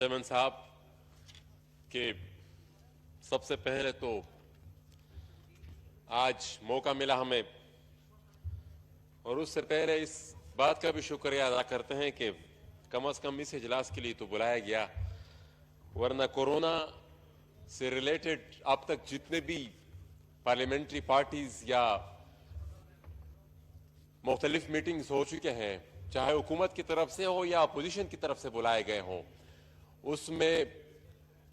Chairman صاحب کہ سب سے پہلے تو آج موقع ملا ہمیں، اور اس سے پہلے اس بات کا بھی شکریہ ادا کرتے ہیں کہ کم از کم اس اجلاس کے لیے تو بلایا گیا، ورنہ کورونا سے ریلیٹڈ اب تک جتنے بھی پارلیمنٹری پارٹیز یا مختلف میٹنگز ہو چکے ہیں، چاہے حکومت کی طرف سے ہو یا اپوزیشن کی طرف سے بلائے گئے ہوں، اس میں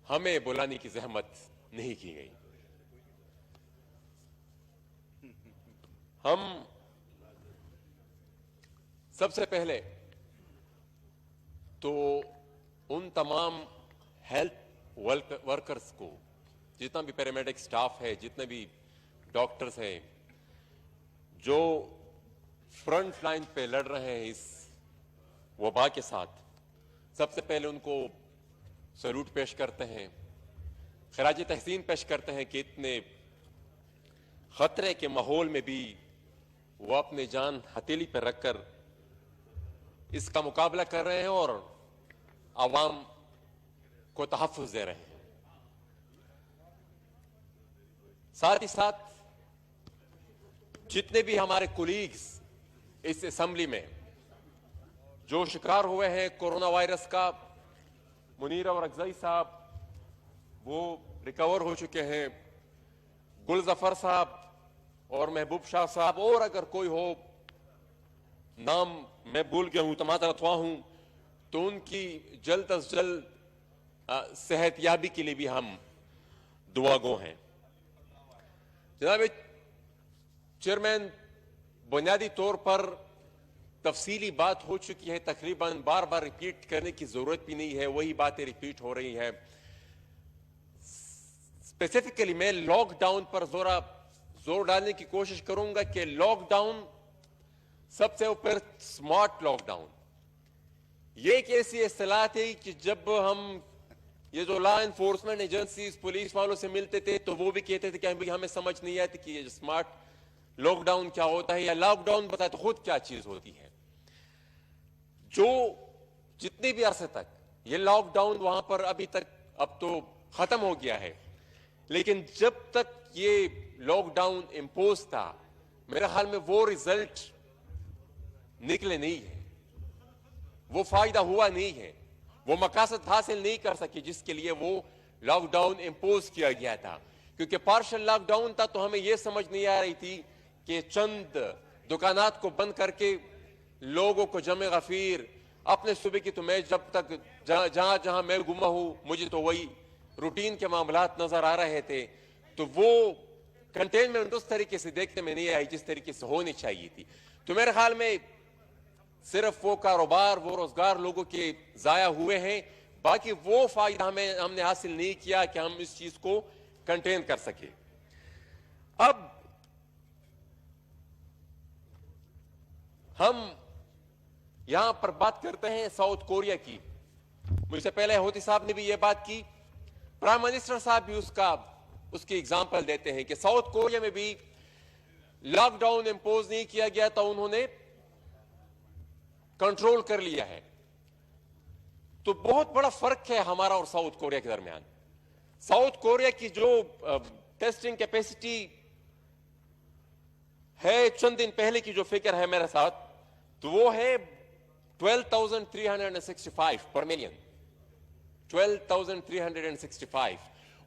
ہمیں بلانے کی زحمت نہیں کی گئی۔ ہم سب سے پہلے تو ان تمام ہیلتھ ورکرز کو، جتنا بھی پیرامیڈک سٹاف ہے، جتنے بھی ڈاکٹرز ہیں جو فرنٹ لائن پہ لڑ رہے ہیں اس وبا کے ساتھ، سب سے پہلے ان کو سلوٹ پیش کرتے ہیں، خراج تحسین پیش کرتے ہیں کہ اتنے خطرے کے ماحول میں بھی وہ اپنے جان ہتھیلی پہ رکھ کر اس کا مقابلہ کر رہے ہیں اور عوام کو تحفظ دے رہے ہیں۔ ساتھ ہی ساتھ جتنے بھی ہمارے کولیگز اس اسمبلی میں جو شکار ہوئے ہیں کورونا وائرس کا، منیر اور اکزئی صاحب وہ ریکور ہو چکے ہیں، گل ظفر صاحب اور محبوب شاہ صاحب، اور اگر کوئی ہو نام میں بھول گیا ہوں تو معذرت خواہ ہوں، تو ان کی جلد از جلد صحت یابی کے لیے بھی ہم دعا گو ہیں۔ جناب چیئرمین، بنیادی طور پر تفصیلی بات ہو چکی ہے، تقریباً بار بار ریپیٹ کرنے کی ضرورت بھی نہیں ہے، وہی باتیں ریپیٹ ہو رہی ہیں۔ اسپیسیفکلی میں لاک ڈاؤن پر زور ڈالنے کی کوشش کروں گا کہ لاک ڈاؤن سب سے اوپر سمارٹ لاک ڈاؤن، یہ ایک ایسی اصطلاح تھی کہ جب ہم یہ جو لا انفورسمنٹ ایجنسیز پولیس والوں سے ملتے تھے تو وہ بھی کہتے تھے کہ ہمیں سمجھ نہیں آتی کہ یہ سمارٹ لاک ڈاؤن کیا ہوتا ہے، یا لاک ڈاؤن بتائے تو خود کیا چیز ہوتی ہے۔ جو جتنے بھی عرصے تک یہ لاک ڈاؤن وہاں پر ابھی تک اب تو ختم ہو گیا ہے، لیکن جب تک یہ لاک ڈاؤن امپوز تھا، میرے خیال میں وہ رزلٹ نکلے نہیں ہے، وہ فائدہ ہوا نہیں ہے، وہ مقاصد حاصل نہیں کر سکے جس کے لیے وہ لاک ڈاؤن امپوز کیا گیا تھا۔ کیونکہ پارشل لاک ڈاؤن تھا تو ہمیں یہ سمجھ نہیں آ رہی تھی کہ چند دکانات کو بند کر کے لوگوں کو جمع غفیر اپنے صبح کی، تو میں جب تک جہاں میں گما ہوں مجھے تو وہی روٹین کے معاملات نظر آ رہے تھے، تو وہ کنٹینمنٹ اس طریقے سے دیکھنے میں نہیں آئی جس طریقے سے ہونی چاہیے تھی۔ تو میرے خیال میں صرف وہ کاروبار، وہ روزگار لوگوں کے ضائع ہوئے ہیں، باقی وہ فائدہ ہم نے حاصل نہیں کیا کہ ہم اس چیز کو کنٹین کر سکے۔ اب ہم یہاں پر بات کرتے ہیں ساؤتھ کوریا کی، مجھ سے پہلے ہوتی صاحب نے بھی یہ بات کی، پرائم منسٹر صاحب بھی اس کی اگزامپل دیتے ہیں کہ ساؤتھ کوریا میں بھی لاک ڈاؤن امپوز نہیں کیا گیا تھا، انہوں نے کنٹرول کر لیا ہے۔ تو بہت بڑا فرق ہے ہمارا اور ساؤتھ کوریا کے درمیان۔ ساؤتھ کوریا کی جو ٹیسٹنگ کیپیسٹی ہے، چند دن پہلے کی جو فگر ہے میرے ساتھ، تو وہ ہے 12,365 پر ملین، 12,365۔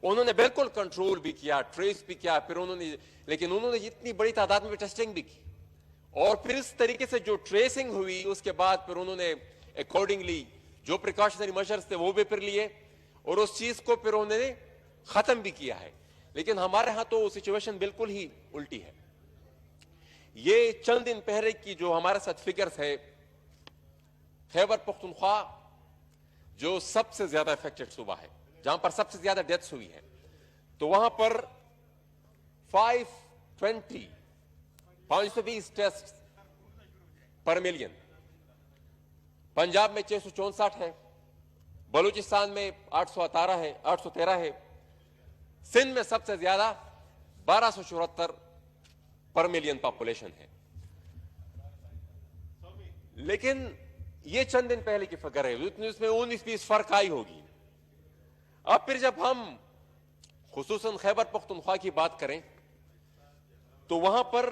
انہوں نے بالکل کنٹرول بھی کیا، ٹریس بھی کیا، لیکن انہوں نے اتنی بڑی تعداد میں ٹیسٹنگ بھی کی، اور پھر اس طریقے سے جو ٹریسنگ ہوئی اس کے بعد پھر انہوں نے اکارڈنگلی جو پریکاشنری میجرز تھے وہ بھی پھر لیے، اور اس چیز کو پھر انہوں نے ختم بھی کیا ہے۔ لیکن ہمارے ہاں تو سچویشن بالکل ہی الٹی ہے۔ یہ چند دن پہلے کی جو ہمارے ساتھ فگرز ہے، خیبر پختونخوا جو سب سے زیادہ افیکٹڈ صوبہ ہے، جہاں پر سب سے زیادہ ڈیتھس ہوئی ہے، تو وہاں پر 520 ٹیسٹ پر ملین، پنجاب میں 664 ہے، بلوچستان میں 813 ہے، سندھ میں سب سے زیادہ 1274 پر ملین پاپولیشن ہے۔ لیکن یہ چند دن پہلے کی فگر ہے، اس میں 19-20 فرق آئی ہوگی۔ اب پھر جب ہم خصوصاً خیبر پختونخوا کی بات کریں تو وہاں پر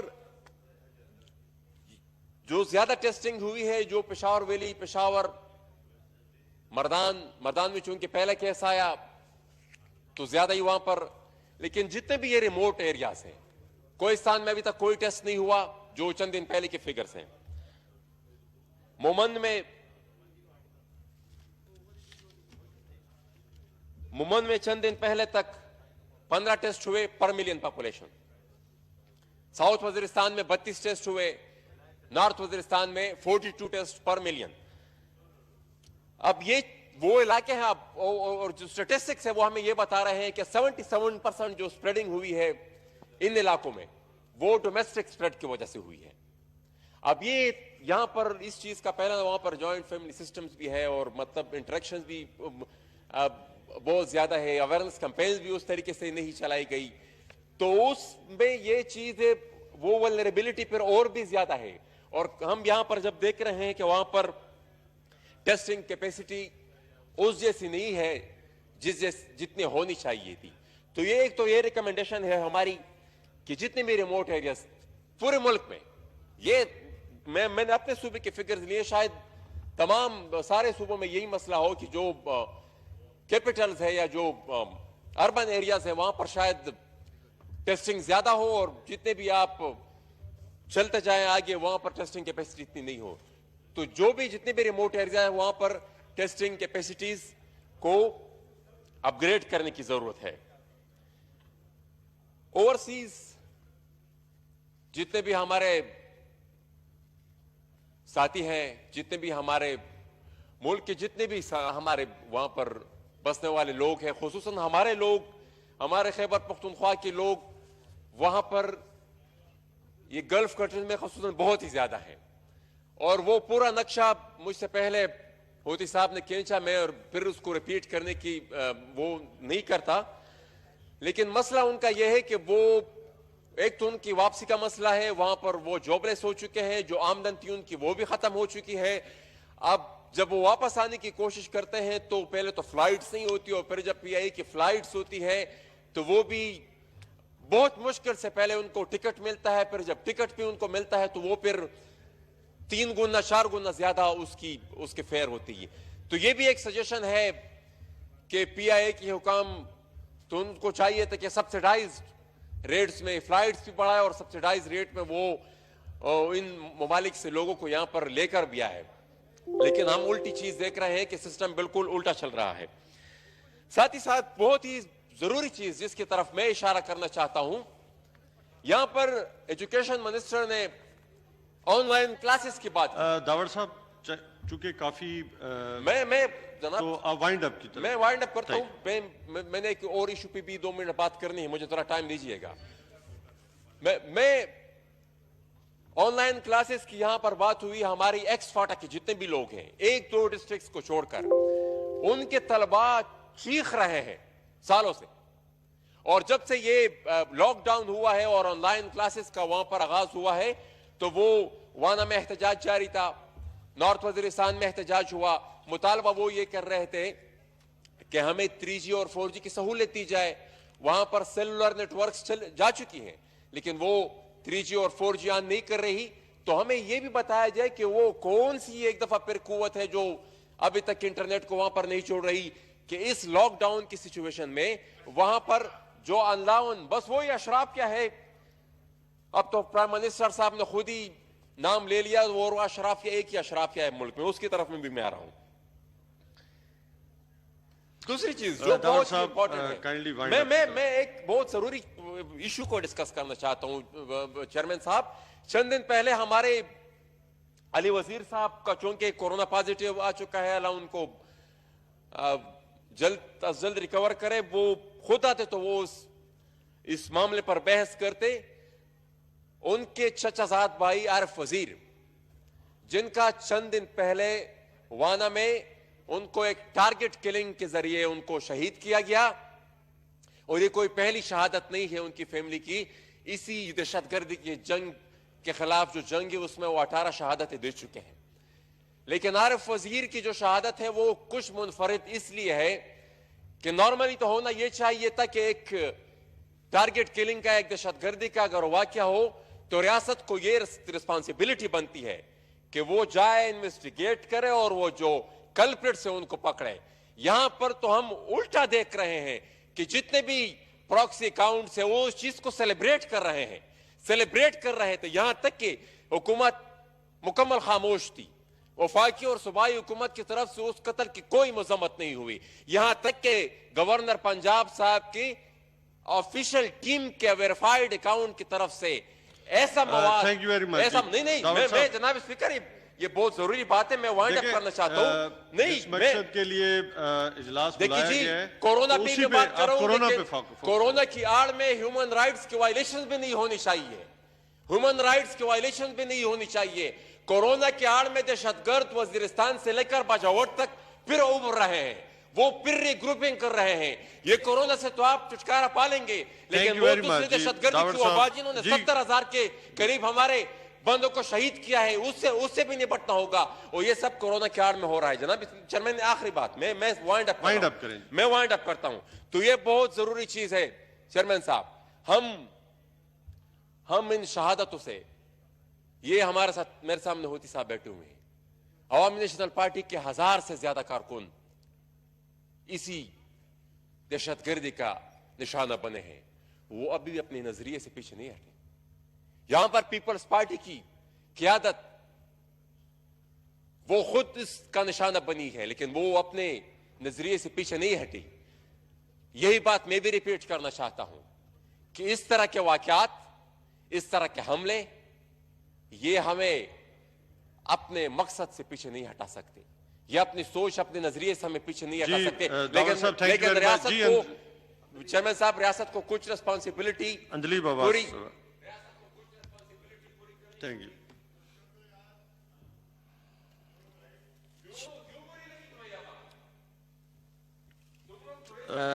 جو زیادہ ٹیسٹنگ ہوئی ہے جو پشاور ویلی پشاور مردان میں چونکہ پہلا کیس آیا تو زیادہ ہی وہاں پر، لیکن جتنے بھی یہ ریموٹ ایریاز ہیں کوہستان میں ابھی تک کوئی ٹیسٹ نہیں ہوا جو چند دن پہلے کے فگرز ہیں. مومند میں چند دن پہلے تک 15 ٹیسٹ ہوئے پر ملین پاپولیشن. ساؤتھ وزیرستان میں 32 ٹیسٹ ہوئے، نارتھ وزیرستان میں 42 ٹیسٹ پر ملین. اب یہ وہ علاقے ہیں اور جو سٹیٹسٹکس ہے وہ ہمیں یہ بتا رہے ہیں کہ 77% جو سپریڈنگ ہوئی ہے ان علاقوں میں وہ ڈومیسٹک سپریڈ کی وجہ سے ہوئی ہے. اب یہ یہاں پر اس چیز کا پہلا وہاں پر جوائنٹ فیملی سسٹمز بھی ہے اور مطلب انٹریکشنز بھی بہت زیادہ ہے، اویئرنس کمپینز بھی اس طریقے سے نہیں چلائی گئی، تو اس میں یہ چیز ہے وہ ولنریبلٹی پھر اور بھی زیادہ ہے. اور ہم یہاں پر جب دیکھ رہے ہیں کہ وہاں پر ٹیسٹنگ کیپیسٹی اس جیسی نہیں ہے جتنی ہونی چاہیے تھی، تو یہ ایک تو یہ ریکمنڈیشن ہے ہماری کہ جتنے بھی ریموٹ ایریاز پورے ملک میں، یہ میں نے اپنے صوبے کے فگرز لیے، شاید تمام سارے صوبوں میں یہی مسئلہ ہو کہ جو کیپٹلز ہے یا جو اربن ایریاز ہیں وہاں پر شاید ٹیسٹنگ زیادہ ہو اور جتنے بھی آپ چلتے جائیں آگے وہاں پر ٹیسٹنگ کیپیسٹی اتنی نہیں ہو. تو جو بھی جتنے بھی ریموٹ ایریا ہیں وہاں پر ٹیسٹنگ کیپیسٹیز کو اپ گریڈ کرنے کی ضرورت ہے. اوورسیز جتنے بھی ہمارے ساتھی ہیں، جتنے بھی ہمارے ملک کے جتنے بھی ہمارے وہاں پر بسنے والے لوگ ہیں، خصوصاً ہمارے لوگ، ہمارے خیبر پختونخوا کے لوگ وہاں پر یہ گلف کنٹریز میں خصوصاً بہت ہی زیادہ ہیں. اور وہ پورا نقشہ مجھ سے پہلے ہوتی صاحب نے کھینچا، میں اور پھر اس کو ریپیٹ کرنے کی وہ نہیں کرتا، لیکن مسئلہ ان کا یہ ہے کہ وہ ایک تو ان کی واپسی کا مسئلہ ہے، وہاں پر وہ جاب لیس ہو چکے ہیں، جو آمدن تھی ان کی وہ بھی ختم ہو چکی ہے. اب جب وہ واپس آنے کی کوشش کرتے ہیں تو پہلے تو فلائٹس نہیں ہوتی، اور پھر جب پی آئی کی فلائٹس ہوتی ہے تو وہ بھی بہت مشکل سے پہلے ان کو ٹکٹ ملتا ہے، پھر جب ٹکٹ بھی ان کو ملتا ہے تو وہ پھر 3 گنا 4 گنا زیادہ اس کے فیئر ہوتی ہے. تو یہ بھی ایک سجیشن ہے کہ پی آئی اے کے حکام تو ان کو چاہیے تھا کہ سبسیڈائزڈ ریٹس میں فلائٹس بھی بڑھائے اور سبسیڈائز ریٹ میں وہ ان ممالک سے لوگوں کو یہاں پر لے کر بھی آئے، لیکن ہم الٹی چیز دیکھ رہے ہیں کہ سسٹم بالکل الٹا چل رہا ہے. ساتھ ہی ساتھ بہت ہی ضروری چیز جس کی طرف میں اشارہ کرنا چاہتا ہوں، یہاں پر ایجوکیشن منسٹر نے آن لائن کلاسز کی بات کی. داور صاحب چونکہ کافی میں جناب تو وائنڈ اپ کی طرف میں وائنڈ اپ کرتا ہوں. میں نے ایک اور ایشو پہ بھی 2 منٹ بات کرنی ہے، مجھے تھوڑا ٹائم دیجیے گا. میں آن لائن کلاسز کی یہاں پر بات ہوئی، ہماری ایکس فاٹا کے جتنے بھی لوگ ہیں 1-2 ڈسٹرکٹس کو چھوڑ کر ان کے طلباء چیخ رہے ہیں سالوں سے. اور جب سے یہ لاک ڈاؤن ہوا ہے اور آن لائن کلاسز کا وہاں پر آغاز ہوا ہے تو وہ وانا میں احتجاج جاری تھا، نارتھ وزیرستان میں احتجاج ہوا. مطالبہ وہ یہ کر رہے تھے کہ ہمیں 3G اور 4G کی سہولت دی جائے. وہاں پر سیلولر نیٹ ورکس جا چکی ہیں لیکن وہ 3G اور 4G آن نہیں کر رہی. تو ہمیں یہ بھی بتایا جائے کہ وہ کون سی ایک دفعہ پھر قوت ہے جو ابھی تک انٹرنیٹ کو وہاں پر نہیں چھوڑ رہی، کہ اس لاک ڈاؤن کی سچویشن میں وہاں پر جو ان لاؤن بس وہی اشراف کیا ہے. اب تو پرائم منسٹر صاحب نے خود ہی نام لے لیا، وہ اشراف کیا، ایک ہی اشراف کیا ہے ملک میں، اس کی طرف میں بھی میں آ رہا ہوں. دوسری چیز جو بہت امپورٹنٹ ہے، میں ایک بہت ضروری ایشو کو ڈسکس کرنا چاہتا ہوں چیئرمین صاحب. چند دن پہلے ہمارے علی وزیر صاحب کا چونکہ کورونا پازیٹیو آ چکا ہے، اللہ ان کو جلد از جلد ریکور کرے، وہ خود آتے تو وہ اس معاملے پر بحث کرتے. ان کے چچا زاد بھائی عارف وزیر، جن کا چند دن پہلے وانا میں ان کو ایک ٹارگٹ کلنگ کے ذریعے ان کو شہید کیا گیا، اور یہ کوئی پہلی شہادت نہیں ہے ان کی فیملی کی. اسی دہشت گردی کی جنگ کے خلاف جو جنگ ہے اس میں وہ 18 شہادتیں دے چکے ہیں. لیکن عارف وزیر کی جو شہادت ہے وہ کچھ منفرد اس لیے ہے کہ نارملی تو ہونا یہ چاہیے تھا کہ ایک ٹارگٹ کلنگ کا, ایک دہشت گردی کا اگر واقعہ ہو تو ریاست کو یہ رسپانسبلٹی بنتی ہے کہ وہ جائے انویسٹیگیٹ کرے اور وہ جو کلپریٹ سے ان کو پکڑے. یہاں پر تو ہم الٹا دیکھ رہے ہیں کہ جتنے بھی پراکسی اکاؤنٹس ہیں وہ اس چیز کو سیلیبریٹ کر رہے ہیں, سیلیبریٹ کر رہے تھے, یہاں تک کہ حکومت مکمل خاموش تھی. وفاقی اور صوبائی حکومت کی طرف سے اس قتل کی کوئی مذمت نہیں ہوئی, یہاں تک کہ گورنر پنجاب صاحب کی آفیشل ٹیم کے ویریفائیڈ اکاؤنٹ کی طرف سے ایسا مواد thank you very much. ایسا نہیں داؤد میں صاحب. جناب اسپیکر یہ بہت ضروری بات ہے, میں وائنڈ اپ کرنا چاہتا ہوں. اس نہیں میں مقصد کے لیے اجلاس دیکھیے بلایا جی گیا ہے. کورونا تو پہ اسی بھی بات کر رہا ہوں, کورونا لیکن پہ فوکس کورونا کی آڑ میں ہیومن رائٹس کی وائلیشن بھی نہیں ہونی چاہیے, ہیومن رائٹس کی وائلیشن بھی نہیں ہونی چاہیے. کورونا کی آڑ میں دہشت گرد وزیرستان سے لے کر باجوڑ تک پھر ابھر رہے ہیں, وہ پھر ری گروپنگ کر رہے ہیں. یہ کورونا سے تو آپ چھٹکارا پا لیں گے, لیکن you وہ very دوسرے much, جی. دہشت گردی داؤد کی صاحب. وبا جنہوں نے جی. 70,000 کے قریب ہمارے بندوں کو شہید کیا ہے, اس سے بھی نپٹنا ہوگا, اور یہ سب کورونا کی آڑ میں ہو رہا ہے. جناب چیئرمین آخری بات میں وائنڈ اپ کریں. میں وائنڈ اپ کرتا ہوں. تو یہ بہت ضروری چیز ہے چیئرمین صاحب, ہم ان شہادتوں سے, یہ ہمارے ساتھ میرے سامنے ہوتی صاحب بیٹھے ہوئے ہیں, عوامی نیشنل پارٹی کے 1000 سے زیادہ کارکن اسی دہشت گردی کا نشانہ بنے ہیں, وہ ابھی بھی اپنے نظریے سے پیچھے نہیں ہٹے. یہاں پر پیپلز پارٹی کی قیادت وہ خود اس کا نشانہ بنی ہے, لیکن وہ اپنے نظریے سے پیچھے نہیں ہٹی. یہی بات میں بھی ریپیٹ کرنا چاہتا ہوں کہ اس طرح کے واقعات, اس طرح کے حملے, یہ ہمیں اپنے مقصد سے پیچھے نہیں ہٹا سکتے, یہ اپنی سوچ, اپنے نظریے سے ہمیں پیچھے نہیں ہٹا سکتے. لیکن ریاست کو, چیئرمین صاحب, ریاست کو کچھ ریسپانسبلٹی انجلی بابا, پوری تھینک یو.